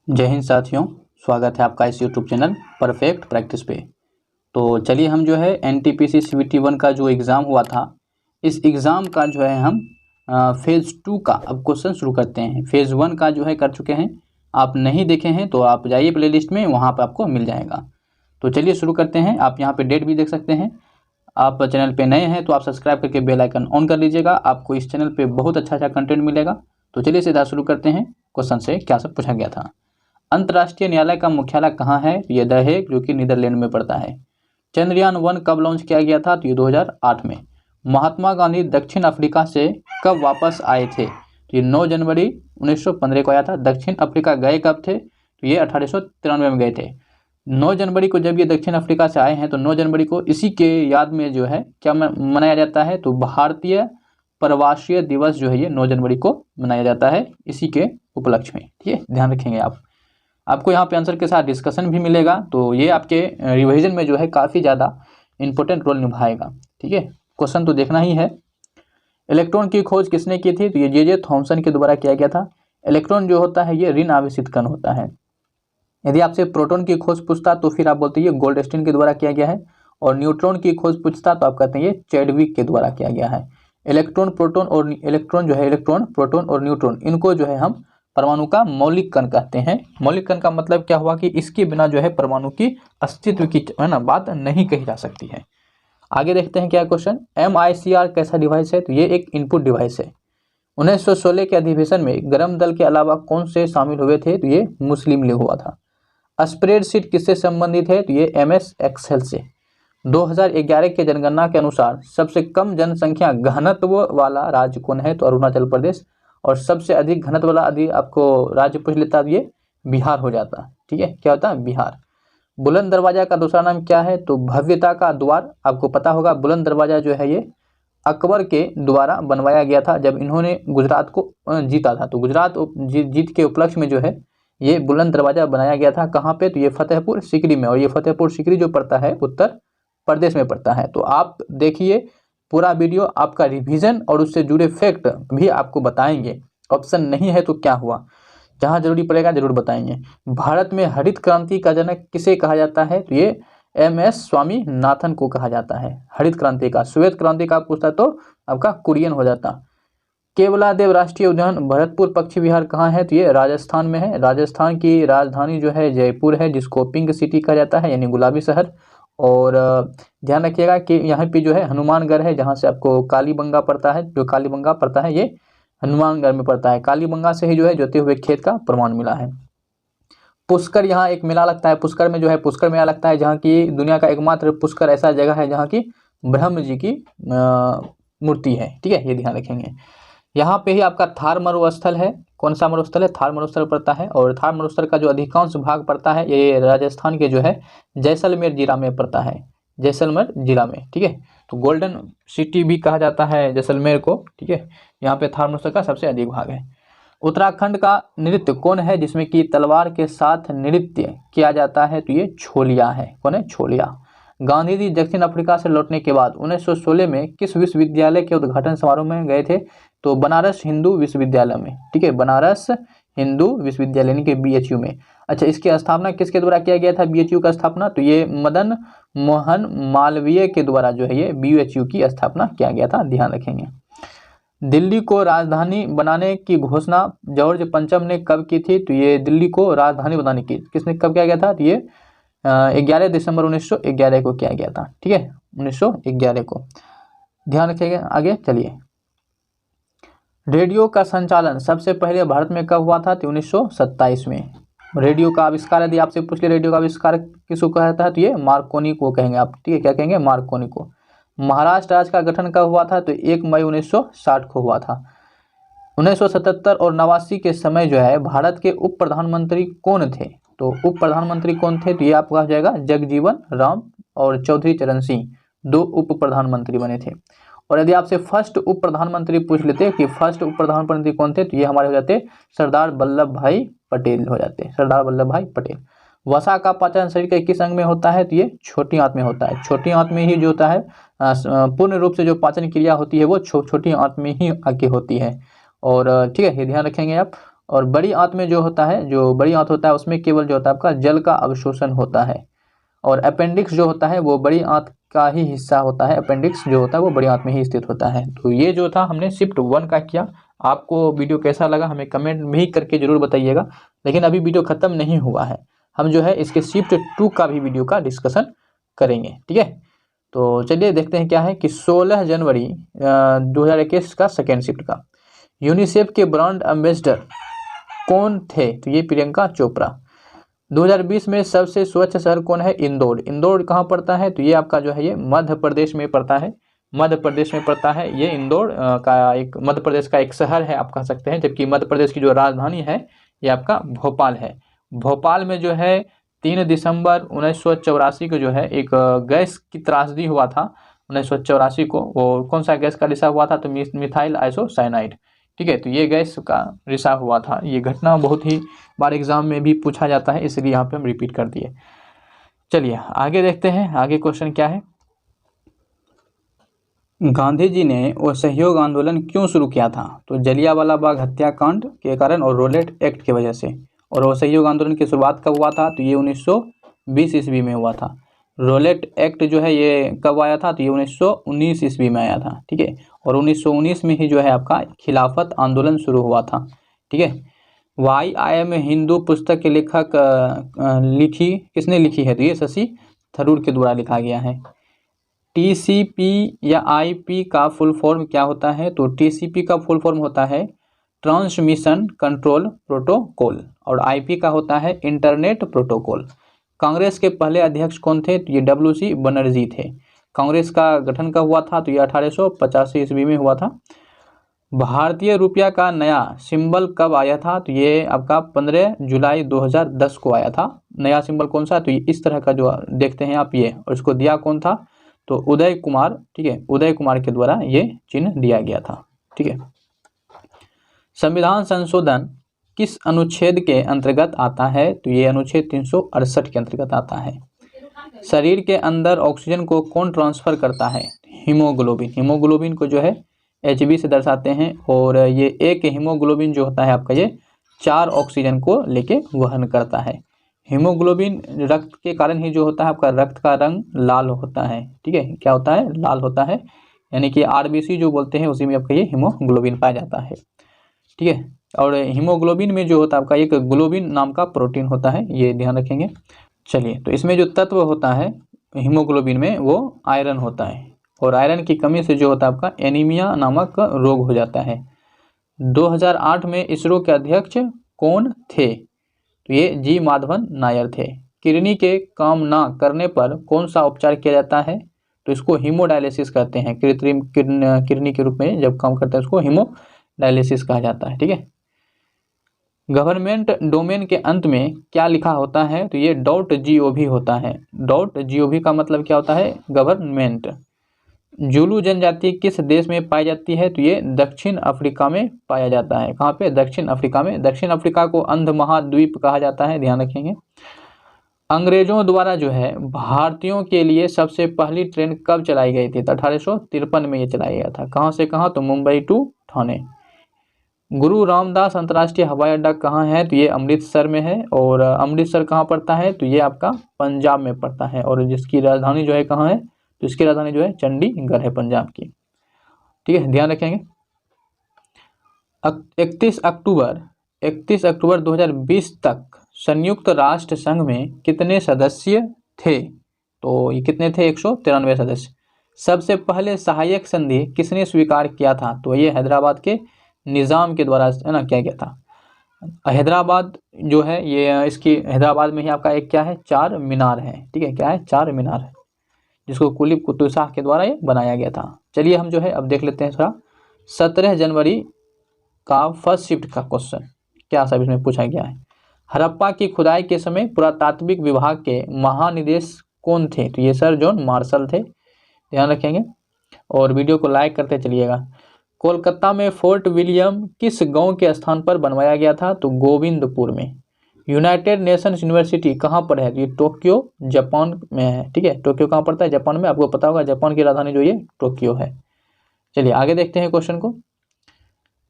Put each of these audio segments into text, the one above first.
जय हिंद साथियों, स्वागत है आपका इस यूट्यूब चैनल परफेक्ट प्रैक्टिस पे। तो चलिए हम जो है NTPC CVT 1 का जो एग्ज़ाम हुआ था, इस एग्ज़ाम का जो है हम फेज़ 2 का अब क्वेश्चन शुरू करते हैं। फेज़ 1 का जो है कर चुके हैं, आप नहीं देखे हैं तो आप जाइए प्लेलिस्ट में, वहाँ पर आपको मिल जाएगा। तो चलिए शुरू करते हैं। आप यहाँ पर डेट भी देख सकते हैं। आप चैनल पर नए हैं तो आप सब्सक्राइब करके बेल आइकन ऑन कर लीजिएगा, आपको इस चैनल पर बहुत अच्छा कंटेंट मिलेगा। तो चलिए सीधा शुरू करते हैं। क्वेश्चन से क्या सब पूछा गया था। अंतर्राष्ट्रीय न्यायालय का मुख्यालय कहाँ है? ये द हेग, जो कि नीदरलैंड में पड़ता है। चंद्रयान 1 कब लॉन्च किया गया था? तो ये 2008 में। महात्मा गांधी दक्षिण अफ्रीका से कब वापस आए थे? तो ये 9 जनवरी 1915 को आया था। दक्षिण अफ्रीका गए कब थे? तो ये 1893 में गए थे। 9 जनवरी को जब ये दक्षिण अफ्रीका से आए हैं तो 9 जनवरी को इसी के याद में जो है क्या मनाया जाता है? तो भारतीय प्रवासीय दिवस जो है ये 9 जनवरी को मनाया जाता है, इसी के उपलक्ष्य में। ठीक है, ध्यान रखेंगे आप। आपको यहाँ पे आंसर के साथ डिस्कशन भी मिलेगा, तो ये आपके रिवीजन में जो है काफ़ी ज़्यादा इंपॉर्टेंट रोल निभाएगा। ठीक है, क्वेश्चन तो देखना ही है। इलेक्ट्रॉन की खोज किसने की थी? तो ये जे थॉमसन के द्वारा किया गया था। इलेक्ट्रॉन जो होता है ये ऋण आवेशित कण होता है। यदि आपसे प्रोटॉन की खोज पूछता तो फिर आप बोलते हैं गोल्डस्टीन के द्वारा किया गया है, और न्यूट्रॉन की खोज पूछता तो आप कहते हैं ये चैडविक के द्वारा किया गया है। इलेक्ट्रॉन प्रोटॉन और इलेक्ट्रॉन जो है, इलेक्ट्रॉन प्रोटॉन और न्यूट्रॉन, इनको जो है हम परमाणु का मौलिक कण कहते हैं। मौलिक कण का मतलब क्या हुआ कि इसके बिना जो है परमाणु की अस्तित्व की है ना बात नहीं कही जा सकती है। आगे देखते हैं क्या क्वेश्चन। MICR कैसा डिवाइस है? तो ये एक इनपुट डिवाइस है। 1916 के अधिवेशन में गरम दल के अलावा कौन से शामिल हुए थे? तो ये मुस्लिम लीग हुआ था। स्प्रेडशीट किससे संबंधित है? तो ये MS एक्सेल से। 2011 के जनगणना के अनुसार सबसे कम जनसंख्या घनत्व वाला राज्य कौन है? तो अरुणाचल प्रदेश। और सबसे अधिक घनत्व वाला यदि आपको राज्य पूछ लेता तो ये बिहार हो जाता। ठीक है, क्या होता है? बिहार। बुलंद दरवाजा का दूसरा नाम क्या है? तो भव्यता का द्वार। आपको पता होगा बुलंद दरवाजा जो है ये अकबर के द्वारा बनवाया गया था जब इन्होंने गुजरात को जीता था। तो गुजरात जीत के उपलक्ष्य में जो है ये बुलंद दरवाजा बनाया गया था। कहाँ पे? तो ये फतेहपुर सीकरी में। और ये फतेहपुर सीकरी जो पड़ता है उत्तर प्रदेश में पड़ता है। तो आप देखिए पूरा वीडियो, आपका रिवीजन और उससे जुड़े फैक्ट भी आपको बताएंगे। ऑप्शन नहीं है तो क्या हुआ, जहां जरूरी पड़ेगा जरूर बताएंगे। भारत में हरित क्रांति का जनक किसे कहा जाता है? तो ये MS स्वामीनाथन को कहा जाता है। हरित क्रांति का, श्वेत क्रांति का पूछता तो आपका कुरियन हो जाता। केवलादेव राष्ट्रीय उद्यान भरतपुर पक्षी विहार कहाँ है? तो ये राजस्थान में है। राजस्थान की राजधानी जो है जयपुर है, जिसको पिंक सिटी कहा जाता है, यानी गुलाबी शहर। और ध्यान रखिएगा कि यहाँ पे जो है हनुमानगढ़ है, जहाँ से आपको कालीबंगा पड़ता है। जो कालीबंगा पड़ता है ये हनुमानगढ़ में पड़ता है। कालीबंगा से ही जो है जोते हुए खेत का प्रमाण मिला है। पुष्कर, यहाँ एक मेला लगता है पुष्कर में, जो है पुष्कर मेला लगता है, जहाँ की दुनिया का एकमात्र पुष्कर ऐसा जगह है जहाँ की ब्रह्म जी की मूर्ति है। ठीक है, ये ध्यान रखेंगे। यहाँ पे ही आपका थार मरुस्थल है। कौन सा मरुस्थल है? थार मरुस्थल पड़ता है। और थार मरुस्थल का जो अधिकांश भाग पड़ता है ये राजस्थान के जो है जैसलमेर जिला में पड़ता है। जैसलमेर जिला में। ठीक है, तो गोल्डन सिटी भी कहा जाता है जैसलमेर को। ठीक है, यहाँ पे थार मरुस्थल का सबसे अधिक भाग है। उत्तराखंड का नृत्य कौन है जिसमें कि तलवार के साथ नृत्य किया जाता है? तो ये छोलिया है। कौन है? छोलिया। गांधी जी दक्षिण अफ्रीका से लौटने के बाद 1916 में किस विश्वविद्यालय के उद्घाटन समारोह में गए थे? तो बनारस हिंदू विश्वविद्यालय में। ठीक है, बनारस हिंदू विश्वविद्यालय यानी कि BHU में। अच्छा, इसकी स्थापना किसके द्वारा किया गया था? BHU का स्थापना तो ये मदन मोहन मालवीय के द्वारा जो है ये BHU की स्थापना किया गया था। ध्यान रखेंगे। दिल्ली को राजधानी बनाने की घोषणा जॉर्ज पंचम ने कब की थी? तो ये दिल्ली को राजधानी बनाने की किसने कब किया गया था? तो ये 11 दिसंबर 1911 को किया गया था। ठीक है, 1911 को। ध्यान रखिएगा। आगे चलिए। रेडियो का संचालन सबसे पहले भारत में कब हुआ था? तो 1927 में। रेडियो का आविष्कार यदि आपसे पूछ ले रेडियो का आविष्कार किसको कहा जाता है? तो ये मार्कोनी को कहेंगे आप। ठीक है, क्या कहेंगे? मार्कोनी को। महाराष्ट्र राज्य का गठन कब हुआ था? तो 1 मई 1960 को हुआ था। 1977 और 89 के समय जो है भारत के उप प्रधानमंत्री कौन थे? तो उप प्रधानमंत्री कौन थे? तो ये आपको कहा जाएगा जगजीवन राम और चौधरी चरण सिंह, 2 उप प्रधानमंत्री बने थे। और यदि आपसे फर्स्ट उप प्रधानमंत्री पूछ लेते कि फर्स्ट उप प्रधानमंत्री कौन थे? तो ये हमारे हो जाते सरदार वल्लभ भाई पटेल हो जाते। सरदार वल्लभ भाई पटेल। वसा का पाचन शरीर के किस अंग में होता है? तो ये छोटी आंत में होता है। छोटी आंत में ही जो होता है पूर्ण रूप से जो पाचन क्रिया होती है वो छोटी आंत में ही आके होती है। और ठीक है, ये ध्यान रखेंगे आप। और बड़ी आंत में जो होता है, जो बड़ी आंत होता है उसमें केवल जो होता है आपका जल का अवशोषण होता है। और अपेंडिक्स जो होता है वो बड़ी आंत का ही हिस्सा होता है, अपेंडिक्स जो होता है वो बड़ी आंत में ही स्थित होता है। तो ये जो था हमने शिफ्ट 1 का किया। आपको वीडियो कैसा लगा हमें कमेंट भी करके जरूर बताइएगा। लेकिन अभी वीडियो खत्म नहीं हुआ है, हम जो है इसके शिफ्ट 2 का भी वीडियो का डिस्कशन करेंगे, ठीक है। तो चलिए देखते हैं क्या है कि 16 जनवरी 2021 का सेकेंड शिफ्ट का यूनिसेफ के ब्रांड एम्बेसडर कौन थे? तो ये प्रियंका चोपड़ा। 2020 में सबसे स्वच्छ शहर कौन है? इंदौर। इंदौर कहाँ पड़ता है? तो ये आपका जो है ये मध्य प्रदेश में पड़ता है, मध्य प्रदेश में पड़ता है ये इंदौर का एक मध्य प्रदेश का एक शहर है आप कह सकते हैं। जबकि मध्य प्रदेश की जो राजधानी है ये आपका भोपाल है। भोपाल में जो है 3 दिसंबर 1984 को जो है एक गैस की त्रासदी हुआ था 1984 को। वो कौन सा गैस का रिसाव हुआ था? तो मिथाइल आइसोसाइनाइड, ठीक है। तो ये गैस का रिसाव हुआ था। ये घटना बहुत ही बार एग्जाम में भी पूछा जाता है, इसलिए यहाँ पे हम रिपीट कर दिए। चलिए आगे देखते हैं, आगे क्वेश्चन क्या है। गांधी जी ने वो सहयोग आंदोलन क्यों शुरू किया था? तो जलियांवाला बाग हत्याकांड के कारण और रोलेट एक्ट की वजह से। और वो सहयोग आंदोलन की शुरुआत कब हुआ था? तो ये 1920 ईस्वी में हुआ था। रोलेट एक्ट जो है ये कब आया था? तो ये 1919 ईस्वी में आया था, ठीक है। और 1919 में ही जो है आपका खिलाफत आंदोलन शुरू हुआ था, ठीक है। वाई आई एम हिंदू पुस्तक के लेखक किसने लिखी है? तो ये शशि थरूर के द्वारा लिखा गया है। टीसीपी या आईपी का फुल फॉर्म क्या होता है? तो टीसीपी का फुल फॉर्म होता है ट्रांसमिशन कंट्रोल प्रोटोकॉल और आईपी का होता है इंटरनेट प्रोटोकॉल। कांग्रेस के पहले अध्यक्ष कौन थे? तो ये डब्ल्यूसी बनर्जी थे। कांग्रेस का गठन कब हुआ था? तो ये 1885 ईस्वी में हुआ था। भारतीय रुपया का नया सिंबल कब आया था? तो ये आपका 15 जुलाई 2010 को आया था। नया सिंबल कौन सा? तो ये इस तरह का जो देखते हैं आप ये, और इसको दिया कौन था? तो उदय कुमार, ठीक है, उदय कुमार के द्वारा ये चिन्ह दिया गया था, ठीक है। संविधान संशोधन किस अनुच्छेद के अंतर्गत आता है? तो ये अनुच्छेद 368 के अंतर्गत आता है। शरीर के अंदर ऑक्सीजन को कौन ट्रांसफर करता है? हीमोग्लोबिन। हीमोग्लोबिन को जो है Hb से दर्शाते हैं। और ये एक हीमोग्लोबिन जो होता है आपका ये 4 ऑक्सीजन को लेके वहन करता है। हीमोग्लोबिन रक्त के कारण ही जो होता है आपका रक्त का रंग लाल होता है, ठीक है। क्या होता है? लाल होता है, यानी कि आरबीसी जो बोलते हैं उसी में आपका ये हीमोग्लोबिन पाया जाता है, ठीक है। और हीमोग्लोबिन में जो होता है आपका एक ग्लोबिन नाम का प्रोटीन होता है, ये ध्यान रखेंगे। चलिए, तो इसमें जो तत्व होता है हीमोग्लोबिन में वो आयरन होता है। और आयरन की कमी से जो होता है आपका एनीमिया नामक रोग हो जाता है। 2008 में इसरो के अध्यक्ष कौन थे? तो ये जी माधवन नायर थे। किडनी के काम ना करने पर कौन सा उपचार किया जाता है? तो इसको हीमोडायलिसिस कहते हैं। कृत्रिम किडनी के रूप में जब काम करता है उसको हीमोडायलिसिस कहा जाता है, ठीक है। गवर्नमेंट डोमेन के अंत में क्या लिखा होता है? तो ये .gov होता है। .gov का मतलब क्या होता है? गवर्नमेंट। जुलू जनजाति किस देश में पाई जाती है? तो ये दक्षिण अफ्रीका में पाया जाता है। कहाँ पे? दक्षिण अफ्रीका में। दक्षिण अफ्रीका को अंध महाद्वीप कहा जाता है, ध्यान रखेंगे। अंग्रेजों द्वारा जो है भारतीयों के लिए सबसे पहली ट्रेन कब चलाई गई थी? तो 1853 में ये चलाया गया था। कहाँ से कहाँ? तो मुंबई टू ठाणे। गुरु रामदास अंतर्राष्ट्रीय हवाई अड्डा कहाँ है? तो ये अमृतसर में है। और अमृतसर कहाँ पड़ता है? तो ये आपका पंजाब में पड़ता है। और जिसकी राजधानी जो है कहाँ है? तो इसकी राजधानी जो है चंडीगढ़ है, पंजाब की, ठीक है, ध्यान रखेंगे। 31 अक्टूबर 2020 तक संयुक्त राष्ट्र संघ में कितने सदस्य थे? तो ये कितने थे? 193 सदस्य। सबसे पहले सहायक संधि किसने स्वीकार किया था? तो ये हैदराबाद के निज़ाम के द्वारा है ना किया गया था। हैदराबाद जो है ये इसकी हैदराबाद में ही आपका एक क्या है? 4 मीनार है, ठीक है। क्या है? 4 मीनार है, जिसको कुली कुतुब शाह के द्वारा ये बनाया गया था। चलिए हम जो है अब देख लेते हैं थोड़ा 17 जनवरी का फर्स्ट शिफ्ट का क्वेश्चन क्या सब इसमें पूछा गया है। हड़प्पा की खुदाई के समय पुरातात्विक विभाग के महानिदेशक कौन थे? तो ये सर जॉन मार्शल थे, ध्यान रखेंगे। और वीडियो को लाइक करते चलिएगा। कोलकाता में फोर्ट विलियम किस गांव के स्थान पर बनवाया गया था? तो गोविंदपुर में। यूनाइटेड नेशंस यूनिवर्सिटी कहाँ पर है? ये टोक्यो जापान में है, ठीक है। टोक्यो कहाँ पड़ता है? जापान में। आपको पता होगा जापान की राजधानी जो ये टोक्यो है। चलिए आगे देखते हैं क्वेश्चन को।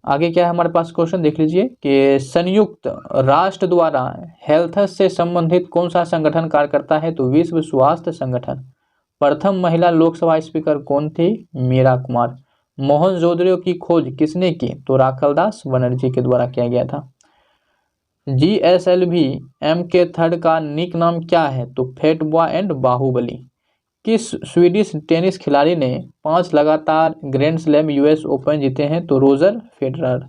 आगे क्या है हमारे पास क्वेश्चन देख लीजिए कि संयुक्त राष्ट्र द्वारा हेल्थ से संबंधित कौन सा संगठन कार्य करता है, तो विश्व स्वास्थ्य संगठन। प्रथम महिला लोकसभा स्पीकर कौन थी, मीरा कुमार। मोहनजोदड़ो की खोज किसने की, तो राखलदास बनर्जी के द्वारा किया गया था। GSLV MK3 का निक नाम क्या है, तो फैट बॉय एंड बाहुबली। किस स्वीडिश टेनिस खिलाड़ी ने 5 लगातार ग्रैंड स्लैम US ओपन जीते हैं, तो रोजर फेडरर।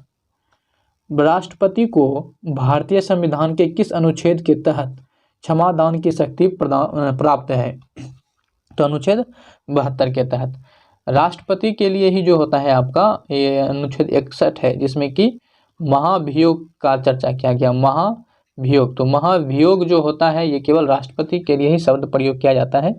राष्ट्रपति को भारतीय संविधान के किस अनुच्छेद के तहत क्षमादान की शक्ति प्राप्त है, तो अनुच्छेद 72 के तहत। राष्ट्रपति के लिए ही जो होता है आपका ये अनुच्छेद 61 है, जिसमें कि महाभियोग का चर्चा किया गया। महाभियोग, तो महाभियोग जो होता है ये केवल राष्ट्रपति के लिए ही शब्द प्रयोग किया जाता है।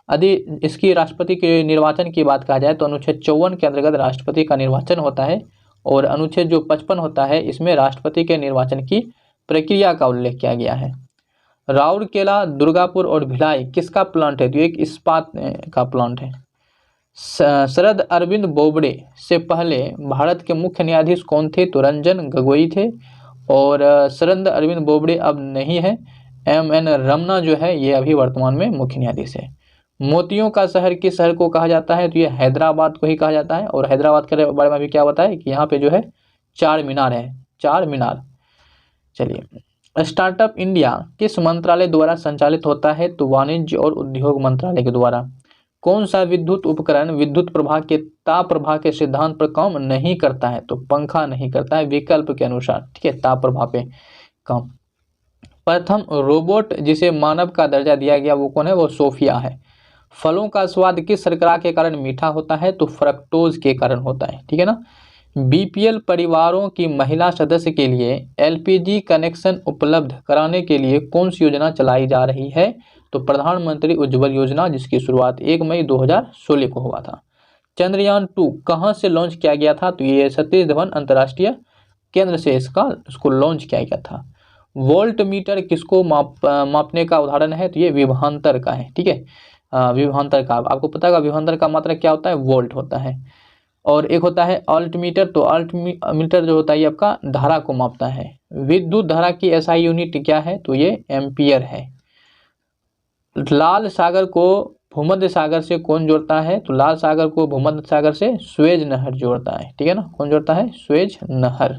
यदि इसकी राष्ट्रपति के निर्वाचन की बात कहा जाए तो अनुच्छेद 54 के अंतर्गत राष्ट्रपति का निर्वाचन होता है, और अनुच्छेद जो 55 होता है इसमें राष्ट्रपति के निर्वाचन की प्रक्रिया का उल्लेख किया गया है। राउरकेला, दुर्गापुर और भिलाई किसका प्लांट है, तो एक इस्पात का प्लांट है। शरद अरविंद बोबडे से पहले भारत के मुख्य न्यायाधीश कौन थे, तो रंजन गोगोई थे, और शरद अरविंद बोबडे अब नहीं है। MN रमन्ना जो है ये अभी वर्तमान में मुख्य न्यायाधीश है। मोतियों का शहर किस शहर को कहा जाता है, तो ये हैदराबाद को ही कहा जाता है। और हैदराबाद के बारे में भी क्या बताया है कि यहाँ पे जो है 4 मीनार है, 4 मीनार। चलिए, स्टार्टअप इंडिया किस मंत्रालय द्वारा संचालित होता है, तो वाणिज्य और उद्योग मंत्रालय के द्वारा। कौन सा विद्युत उपकरण विद्युत प्रवाह के ताप प्रवाह के सिद्धांत पर काम नहीं करता है, तो पंखा नहीं करता है विकल्प के अनुसार, ठीक है, ताप प्रवाह पे काम। प्रथम रोबोट जिसे मानव का दर्जा दिया गया वो कौन है, वो सोफिया है। फलों का स्वाद किस शर्करा के कारण मीठा होता है, तो फ्रक्टोज के कारण होता है, ठीक है ना। BPL परिवारों की महिला सदस्य के लिए LPG कनेक्शन उपलब्ध कराने के लिए कौन सी योजना चलाई जा रही है, तो प्रधानमंत्री उज्ज्वल योजना, जिसकी शुरुआत 1 मई 2016 को हुआ था। चंद्रयान 2 कहां से लॉन्च किया गया था, तो ये सतीश धवन अंतर्राष्ट्रीय केंद्र से इसको लॉन्च किया गया था। वोल्ट मीटर किसको मापने का उदाहरण है, तो ये विभवांतर का है, ठीक है। विभवांतर का आपको पता है, विभवांतर का मात्रा क्या होता है, वोल्ट होता है। और एक होता है अल्टमीटर, तो अल्टमीटर जो होता है ये आपका धारा को मापता है। विद्युत धारा की SI यूनिट क्या है, तो ये एम्पियर है। लाल सागर को भूमध्य सागर से कौन जोड़ता है, तो लाल सागर को भूमध्य सागर से स्वेज नहर जोड़ता है, ठीक है ना। कौन जोड़ता है, स्वेज नहर।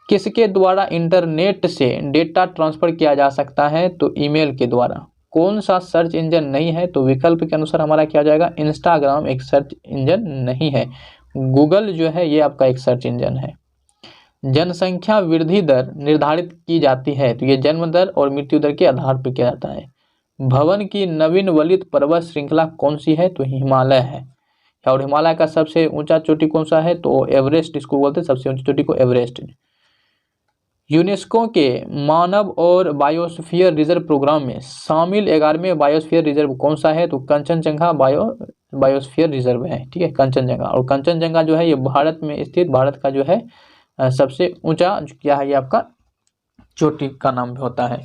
किसके द्वारा इंटरनेट से डेटा ट्रांसफर किया जा सकता है, तो ईमेल के द्वारा। कौन सा सर्च इंजन नहीं है, तो विकल्प के अनुसार हमारा क्या जाएगा, इंस्टाग्राम एक सर्च इंजन नहीं है। गूगल जो है ये आपका एक सर्च इंजन है। जनसंख्या वृद्धि दर निर्धारित की जाती है, तो ये जन्म दर और मृत्यु दर के आधार पर किया जाता है। भवन की नवीन वलित पर्वत श्रृंखला कौन सी है, तो हिमालय है। और हिमालय का सबसे ऊंचा चोटी कौन सा है, तो एवरेस्ट, इसको बोलते हैं सबसे ऊंची चोटी को एवरेस्ट। यूनेस्को के मानव और बायोस्फीयर रिजर्व प्रोग्राम में शामिल 11वें बायोस्फीयर रिजर्व कौन सा है, तो कंचनजंगा बायोस्फीयर रिजर्व है, ठीक है, कंचनजंगा। और कंचनजंगा जो है ये भारत में स्थित भारत का जो है सबसे ऊंचा क्या है, ये आपका चोटी का नाम भी होता है।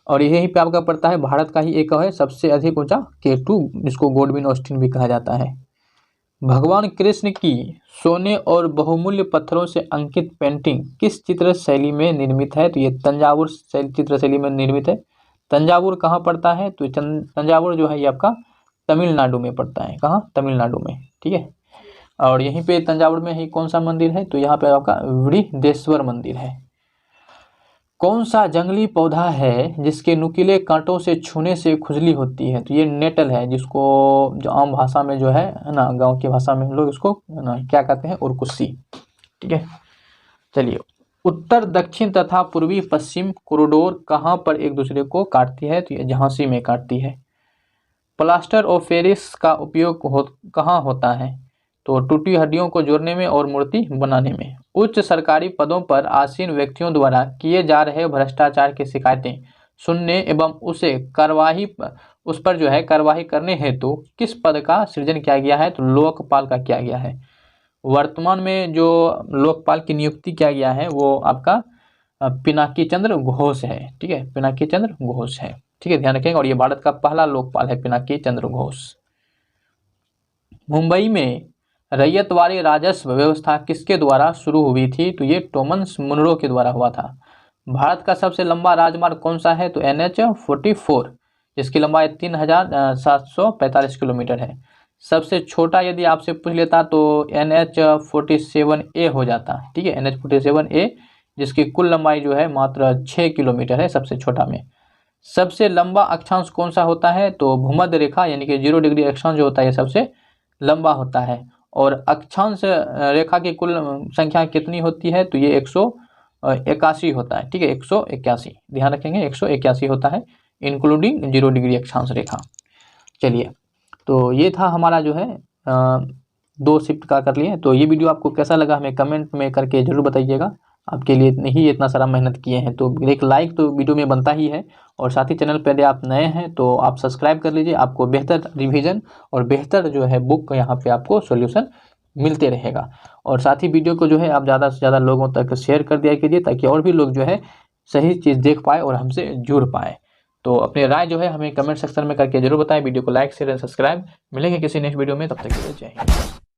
और यही पे आपका पड़ता है भारत का ही एक है सबसे अधिक ऊंचा K2, जिसको गोडविन ऑस्टिन भी कहा जाता है। भगवान कृष्ण की सोने और बहुमूल्य पत्थरों से अंकित पेंटिंग किस चित्र शैली में निर्मित है, तो ये तंजावुर चित्र शैली में निर्मित है। तंजावुर कहाँ पड़ता है, तो तंजावुर जो है ये आपका तमिलनाडु में पड़ता है। कहाँ, तमिलनाडु में, ठीक है। और यहीं पे तंजावुर में ही कौन सा मंदिर है, तो यहाँ पे आपका वृहदेश्वर मंदिर है। कौन सा जंगली पौधा है जिसके नुकीले कांटों से छूने से खुजली होती है, तो ये नेटल है, जिसको जो आम भाषा में जो है ना, गांव की भाषा में हम लोग इसको ना क्या कहते हैं, उरकुस्सी, ठीक है। चलिए, उत्तर दक्षिण तथा पूर्वी पश्चिम कॉरिडोर कहाँ पर एक दूसरे को काटती है, तो ये झांसी में काटती है। प्लास्टर ऑफ पेरिस का उपयोग कहाँ होता है, तो टूटी हड्डियों को जोड़ने में और मूर्ति बनाने में। उच्च सरकारी पदों पर आसीन व्यक्तियों द्वारा किए जा रहे भ्रष्टाचार की शिकायतें सुनने एवं उस पर जो है कार्रवाई करने हेतु किस पद का सृजन किया गया है, तो लोकपाल का किया गया है। वर्तमान में जो लोकपाल की नियुक्ति किया गया है वो आपका पिनाकी चंद्र घोष है, ठीक है, पिनाकी चंद्र घोष है, ठीक है, ध्यान रखेंगे। और ये भारत का पहला लोकपाल है, पिनाकी चंद्र घोष। मुंबई में रैयतवाड़ी राजस्व व्यवस्था किसके द्वारा शुरू हुई थी? तो ये थॉमस मुनरो के द्वारा हुआ था। भारत का सबसे लंबा राजमार्ग कौन सा है? तो NH-44, जिसकी लंबाई 3745 किलोमीटर है। सबसे छोटा यदि आपसे पूछ लेता तो NH-47A हो जाता, ठीक है, NH-47A, जिसकी कुल लंबाई जो है मात्र 6 किलोमीटर है सबसे छोटा में। सबसे लंबा अक्षांश कौन सा होता है? तो भूमध्य रेखा यानी कि 0 डिग्री अक्षांश जो होता है ये सबसे लंबा होता है। और अक्षांश रेखा की कुल संख्या कितनी होती है? तो ये 181 होता है, ठीक है, 181, ध्यान रखेंगे 181 होता है, इंक्लूडिंग 0 डिग्री अक्षांश रेखा। चलिए, तो ये था हमारा जो है 2 शिफ्ट का कर लिए। तो ये वीडियो आपको कैसा लगा हमें कमेंट में करके जरूर बताइएगा। आपके लिए नहीं इतना सारा मेहनत किए हैं तो एक लाइक तो वीडियो में बनता ही है, और साथ ही चैनल पर यदि आप नए हैं तो आप सब्सक्राइब कर लीजिए। आपको बेहतर रिवीजन और बेहतर जो है बुक यहाँ पे आपको सॉल्यूशन मिलते रहेगा। और साथ ही वीडियो को जो है आप ज़्यादा से ज़्यादा लोगों तक शेयर कर दिया कीजिए, ताकि और भी लोग जो है सही चीज़ देख पाए और हमसे जुड़ पाए। तो अपनी राय जो है हमें कमेंट सेक्शन में करके जरूर बताएं। वीडियो को लाइक शेयर एंड सब्सक्राइब। मिलेंगे किसी नेक्स्ट वीडियो में, तब तक के लिए जय हिंद।